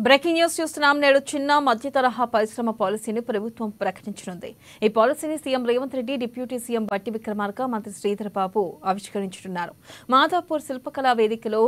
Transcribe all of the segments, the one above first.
Breaking news చూస్తున్నాం. నేడు చిన్న మధ్య తరహా పరిశ్రమ పాలసీని ప్రభుత్వం ప్రకటించనుంది. ఈ పాలసీని CM Revanth Reddy, deputy CM బట్టి విక్రమార్క, మంత్రి శ్రీధర్ బాబు ఆవిష్కరించనున్నారు. మాదాపూర్ శిల్పకళా వేదికలో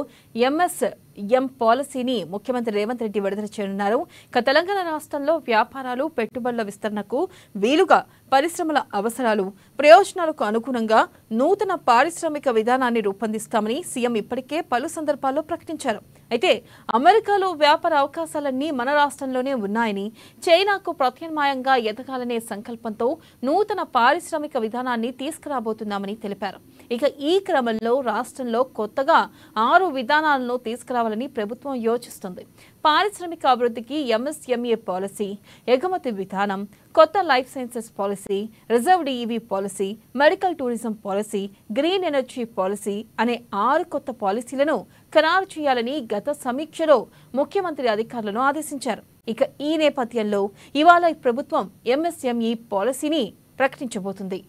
ఎంఎస్ఎం పాలసీని ముఖ్యమంత్రి రేవంత్ రెడ్డి విడుదల చేయనున్నారు. తెలంగాణ రాష్ట్రంలో వ్యాపారాలు, పెట్టుబడుల విస్తరణకు వీలుగా పరిశ్రమల అవసరాలు, ప్రయోజనాలకు అనుగుణంగా నూతన పారిశ్రామిక విధానాన్ని రూపొందిస్తామని సీఎం ఇప్పటికే పలు సందర్భాల్లో ప్రకటించారు. అయితే అమెరికాలో వ్యాపార అవకాశాలన్నీ మన రాష్ట్రంలోనే ఉన్నాయని, చైనాకు ప్రత్యామ్నాయంగా ఎదగాలనే సంకల్పంతో నూతన పారిశ్రామిక విధానాన్ని తీసుకురాబోతున్నామని తెలిపారు. ఇక ఈ క్రమంలో రాష్ట్రంలో కొత్తగా 6 విధానాలను తీసుకురావాలని ప్రభుత్వం యోచిస్తుంది. పారిశ్రామిక అభివృద్ధికి ఎంఎస్ఎంఈ పాలసీ, ఎగుమతి విధానం, కొత్త life sciences policy, reserved EV policy, medical tourism policy, green energy policy అనే 6 కొత్త పాలసీలను ఖరారు చేయాలని గత సమీక్షలో ముఖ్యమంత్రి అధికారులను ఆదేశించారు. ఇక ఈ నేపథ్యంలో ఇవాళ ప్రభుత్వం ఎంఎస్ఎంఈ పాలసీని ప్రకటించబోతుంది.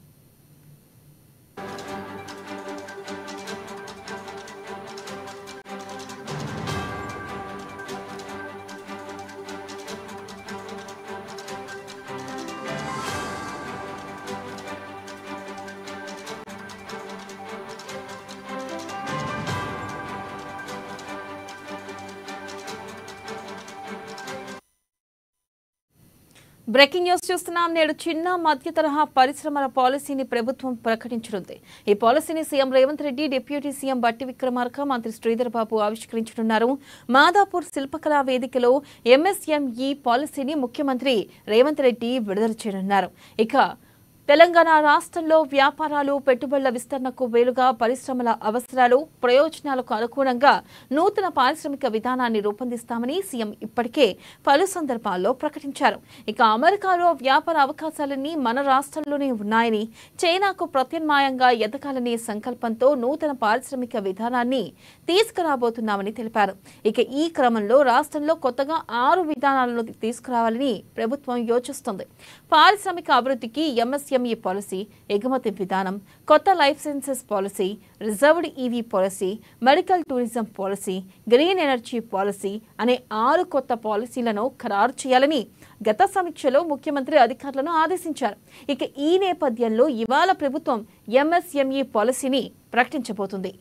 బ్రేకింగ్ న్యూస్ చూస్తున్నాం. నేడు చిన్న మధ్య తరహా పరిశ్రమల పాలసీని ప్రభుత్వం ప్రకటించనుంది. ఈ పాలసీని CM Revanth Reddy, deputy CM బట్టి విక్రమార్క, మంత్రి శ్రీధర్ బాబు ఆవిష్కరించనున్నారు. మాదాపూర్ శిల్పకళా వేదికలో ఎంఎస్ఎంఈ పాలసీని ముఖ్యమంత్రి రేవంత్ రెడ్డి విడుదల చేయనున్నారు. ఇక తెలంగాణ రాష్ట్రంలో వ్యాపారాలు, పెట్టుబడుల విస్తరణకు వీలుగా పరిశ్రమల అవసరాలు, ప్రయోజనాలకు అనుగుణంగా నూతన పారిశ్రామిక విధానాన్ని రూపొందిస్తామని సీఎం ఇప్పటికే పలు సందర్భాల్లో ప్రకటించారు. ఇక అమెరికాలో వ్యాపార అవకాశాలన్నీ మన రాష్ట్రంలోనే ఉన్నాయని, చైనాకు ప్రత్యామ్నాయంగా ఎదగాలనే సంకల్పంతో నూతన పారిశ్రామిక విధానాన్ని తీసుకురాబోతున్నామని తెలిపారు. ఇక ఈ క్రమంలో రాష్ట్రంలో కొత్తగా 6 విధానాలను తీసుకురావాలని ప్రభుత్వం యోచిస్తుంది. పారిశ్రామిక అభివృద్ధికి ఎంఎస్ఎంఈ పాలసీ, ఎగుమతి విధానం, కొత్త life sciences policy, reserved EV policy, medical tourism policy, green energy policy అనే 6 కొత్త పాలసీలను ఖరారు చేయాలని గత సమీక్షలో ముఖ్యమంత్రి అధికారులను ఆదేశించారు. ఇక ఈ నేపథ్యంలో ఇవాళ ప్రభుత్వం ఎంఎస్ఎంఈ పాలసీని ప్రకటించబోతుంది.